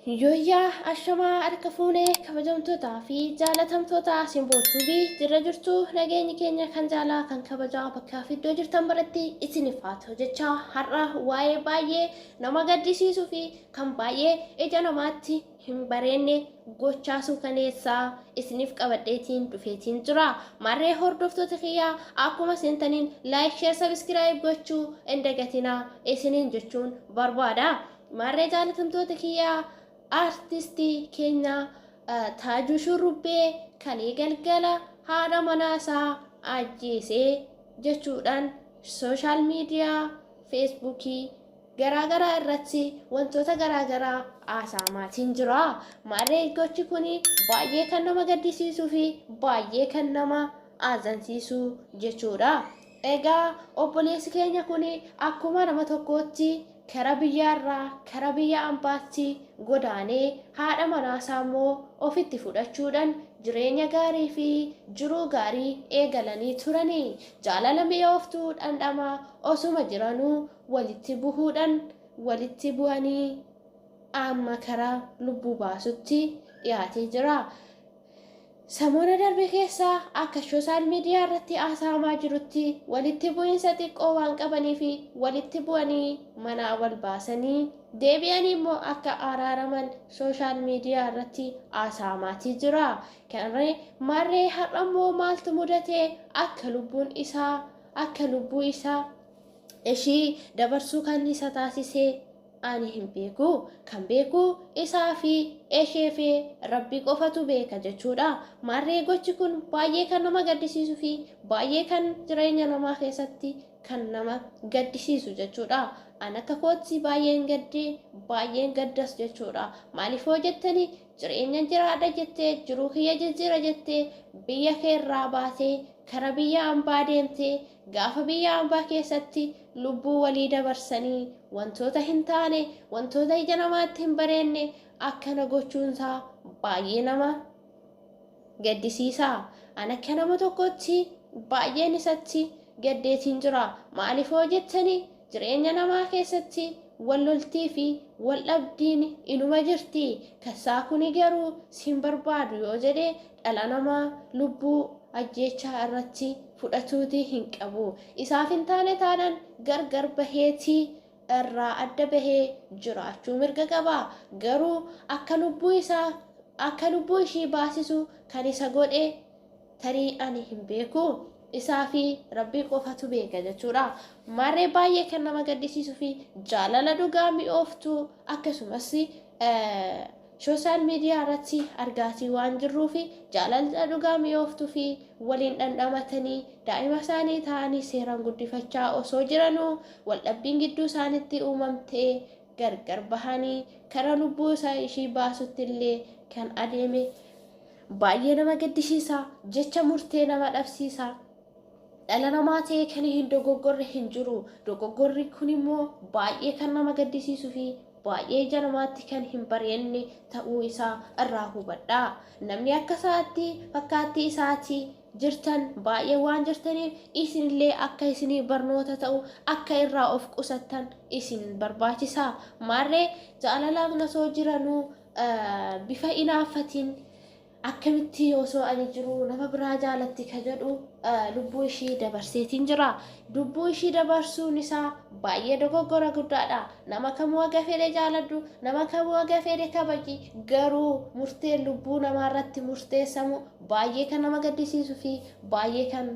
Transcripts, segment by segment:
Yooyyaa ashamaa harka fuunee kabajamtootaa fi jaalatamtoota simbootuu fi jirra jirtu nageenyi keenya kan jaalaa kan kabajaa bakkaa fi iddoo jirtan baratti isiniif haa ta'u jecha har'a waa'ee baay'ee nama gaddisiisuu fi kan baay'ee ija namaatti hin bareenne gochaa suukaneessaa isiniif qabadheetiin dhufeetiin jira. Marree hordoftoota kiyyaa akkuma seentaniin laayik sheer sabiskiraayib gochuu hin dagatinaa isiniin jechuun barbaada. Marree jaalatamtoota kiyyaa artistii keenya Taajuu Shurrubbee kalee galgala haadha manaasaa ajjeesee jechuudhaan sooshaal miidiyaa feesbuukii garaagaraa irratti wantoota garaagaraa haasa'amaatiin jira. Marree gochi kun baay'ee kan nama gaddisiisuu fi baay'ee kan nama aazansiisu jechuudha. Egaa obboleessi keenya kun akkuma nama tokkootti kara biyyaarraa kara biyya ambaatti godaanee haadha manaasaa immoo ofitti fudhachuudhaan jireenya gaarii fi jiruu gaarii eegalanii turanii jaalala mi'ooftuu dhandhamaa osuma jiranuu walitti bu'anii amma karaa lubbuu baasutti dhiyaatee jira. Samoona darbe keessa akka sooshaal miidiyaa irratti haasa'amaa jirutti walitti bu'iinsa xiqqoo waan qabanii fi walitti bu'anii manaa wal baasanii deebi'anii immoo akka araaraman sooshaal miidiyaa irratti haasa'amaatii jira. Kanarree marree har'a immoo maaltu mudatee akka lubbuu isaa ishii dabarsuu kan isa taasisee ani hin beeku. Kan beeku isaa fi ishee fi rabbi qofatu beeka jechuudha. Marree gochi kun baay'ee kan nama gaddisiisuu fi baay'ee kan jireenya namaa keessatti kan nama gaddisiisu jechuudha. An akka kootti baay'een gaddee baay'een gaddas jechuudha. Maaliif hoo jettanii jireenya jiraadha jettee jiruu kiyya jijjiira jettee biyya keerraa baatee kara biyya hambaa deemtee gaafa biyya hambaa keessatti lubbuu walii dabarsanii wantoota hin taane wantoota ija namaatti hin bareenne akkana gochuunsaa baay'ee nama gaddisiisa. An akka nama tokkotti baay'een isatti gaddeetiin jira. Maaliif hoo jettanii jireenya namaa keessatti wal loltii fi wal dhabdiin inuma jirti. Kasaa kuni garuu sin barbaadu yoo jedhee dhala namaa lubbuu ajjeechaa irratti fudhatuuti hin qabu. Isaaf hin taane taanaan gargar baheetii irraa adda bahee jiraachuu mirga qaba. Garuu akka lubbuu ishii baasisu kan isa godhe tarii ani hin beeku. Isaa fi rabbii qofatu beeka jechuudha. Marree baay'ee kan nama gaddisiisuu fi jaalala dhugaa mi'ooftuu akkasumas sooshaal miidiyaa irratti argaatii waan jirruu fi jaalala dhugaa mi'ooftuu fi waliin dhandhamatanii daa'ima isaanii ta'anii seeraan guddifachaa osoo jiranuu waldhabbiin gidduu isaanitti uumamtee gargar bahanii kara lubbuu isaa ishii baasutti illee kan adeeme baay'ee nama gaddisiisa. Jecha murtee nama dhabsiisa. Dhala namaa ta'ee kan hin dogoggorre hin jiru. Dogoggorri kun immoo baay'ee kan nama gaddisiisuu fi baay'ee ija namaatti kan hin bareenne ta'uu isaa irraa hubadha. Namni akka isaatti fakkaattii isaatii jirtan baay'ee waan jirtaniif isinillee akka isinii barnoota ta'u akka irraa of qusattan isin barbaachisa. Marree jaalalaan osoo jiranuu bifa inaaffatiin akkamitti osoo ani jiru nama biraa jaalatti ka jedhu lubbuu ishii dabarseetiin jira. Lubbuu ishii dabarsuun isaa baay'ee dogoggora guddaadha. Nama kamuu haga fedhe jaaladhu, nama kamuu haga fedhe kabaji. Garuu murteen lubbuu namaa irratti murteessamu baay'ee kan nama gaddisiisuu fi baay'ee kan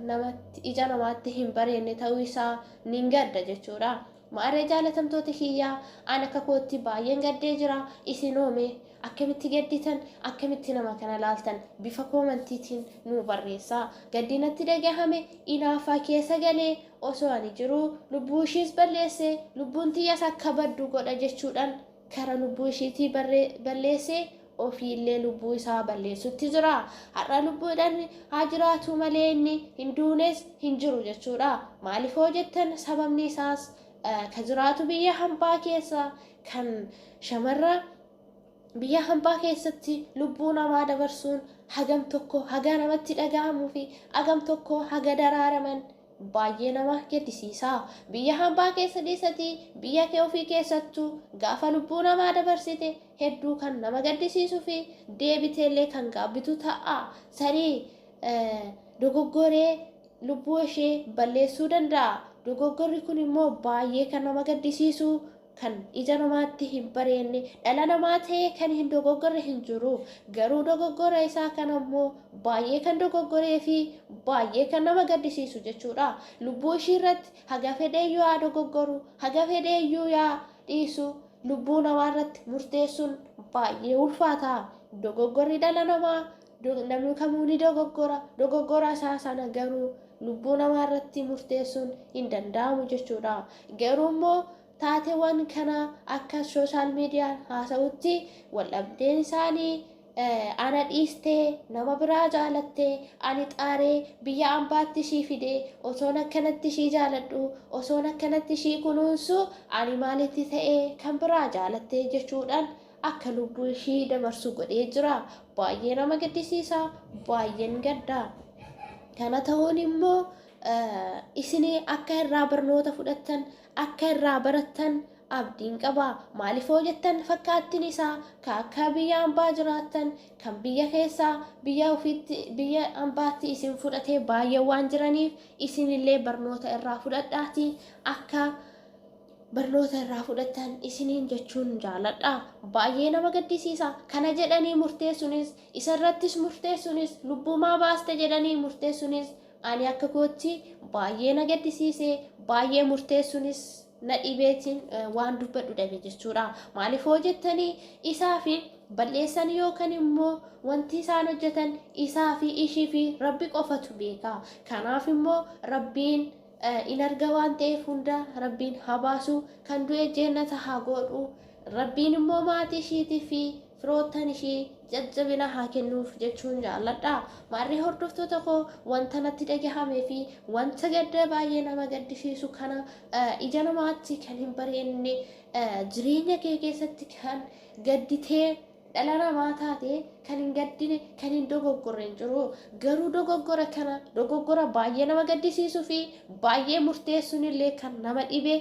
ija namaatti hin bareenne ta'uu isaa nin gadda jechuudha. Marree jaalatamtoota kiyyaa an akka kootti baay'een gaddee jira. Isin oome akkamitti gadditan akkamitti nama kana laaltan bifa koomantiitiin nu barreessaa. Gaddinatti dhagahame inaafaa keessa galee osoo ani jiru lubbuu ishiis balleessee lubbuun tiyyas akka baddu godha jechuudhaan kara lubbuu ishiitii balleessee ofiillee lubbuu isaa balleessutti jira. Har'a lubbuudhaan haa jiraatu malee inni hin duunes hin jiru jechuudha. Maaliif hoo jettan sababni isaas ka jiraatu biyya hambaa keessa kan shamarra biyya hambaa keessatti lubbuu namaa dabarsuun hagam tokko haga namatti dhaga'amuu fi hagam tokko haga daraaraman baay'ee nama gaddisiisa. Biyya hambaa keessa dhiisati biyya kee ofii keessattuu gaafa lubbuu namaa dabarsite hedduu kan nama gaddisiisuu fi deebiteellee kan gaabbitu ta'a. Sarii dogoggoree lubbuu ishee balleessuu danda'a. Dogoggorri kun immoo baay'ee kan nama gaddisiisu kan ija namaatti hin bareenne dhala namaa ta'ee kan hin dogoggorre hin jiru. Garuu dogoggora isaa kan ammoo baay'ee kan dogoggoree fi baay'ee kan nama gaddisiisu jechuudha. Lubbuu ishii irratti haga fedheeyyuu yaa dogoggoru, haga fedheeyyuu yaa dhiisu lubbuu namaa irratti murteessuun baay'ee ulfaata. Dogoggorri dhala namaa namni kamuu ni dogoggora. Dogoggora isaa sana garuu lubbuu namaa irratti murteessuun hin danda'amu jechuudha. Garuu immoo taateewwan kana akka sooshaal miidiyaan haasa'utti waldhabdeen isaanii ana dhiistee nama biraa jaalattee ani xaaree biyya ambaatti ishii fidee osoon akkanatti ishii jaaladhu osoon akkanatti ishii kunuunsu ani maalitti ta'ee kan biraa jaalattee jechuudhaan akka lubbuu ishii dabarsu godhee jira. Baay'ee nama gaddisiisa, baay'een gadda. Kana ta'uun immoo isinii akka irraa barnoota fudhattan akka irraa barattan abdiin qaba. Maaliif hoo jettan fakkaattiin isaa akka biyya hambaa jiraattan kan biyya keessaa biyya ofiitti biyya hambaatti isin fudhatee baay'ee waan jiraniif isinillee barnoota irraa fudhadhaati akka barnoota irraa fudhattan isiniin jechuun jaaladha. Baay'ee nama gaddisiisa. Kana jedhanii murteessunis isarrattis murteessunis lubbumaa baaste jedhanii murteessunis ani akka kootti baay'ee na gaddisiise. Baay'ee murteessunis na dhibeetiin waan dubbadhu dhabe jechuudha. Maaliif hoo jettanii isaa fi balleessan yookaan immoo wanti isaan hojjetan isaa fi ishii fi rabbi qofatu beeka. Kanaaf immoo rabbiin in arga waan ta'eef hunda rabbiin haa baasu, kan du'e jannata haa godhu. Rabbiin immoo maatii ishiitii fi firoottan ishii jajjabina haa kennuuf jechuun jaalladha. Maarree hordoftoota koo wanta natti dhagahamee fi wanta gadda baay'ee nama gaddisiisu kana ija namaatti kan hin bareenne jireenya kee keessatti kan gadditee dhala namaa taate kan hin gaddine kan hin dogoggorre hin jiru. Garuu dogoggora kana dogoggora baay'ee nama gaddisiisuu fi baay'ee murteessuun illee kan nama dhibe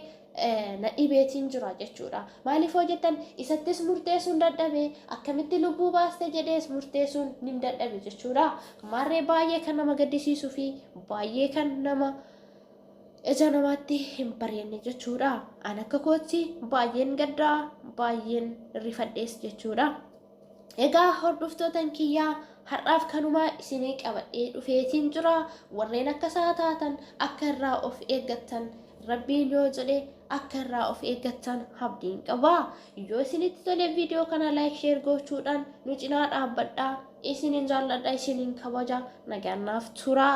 na dhibeetiin jira jechuudha. Maaliif hoo jettan isattis murteessuun dadhabe akkamitti lubbuu baaste jedhees murteessuun ni dadhabe jechuudha. Maarree baay'ee kan nama gaddisiisuu fi baay'ee kan nama ija namaatti hin bareenne jechuudha. An akka kootti baay'een gaddaa baay'een rifadhees jechuudha. Egaa hordoftootan kiyyaa har'aaf kanumaa isinii qabadhee dhufeetiin jira. Warreen akka isaa taatan akka irraa of eeggattan rabbiin yoo jedhe akka irraa of eeggattan abdiin qaba. Yoo isinitti tole viidiyoo kana laayik sheer gochuudhaan nu cinaa dhaabbadhaa. Isinin jaalladha, isinin kabaja. Nagaannaaf tura.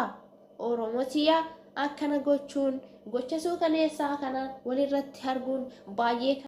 Oromootiyaa akkana gochuun gocha suukaneessaa kana walirratti arguun baay'ee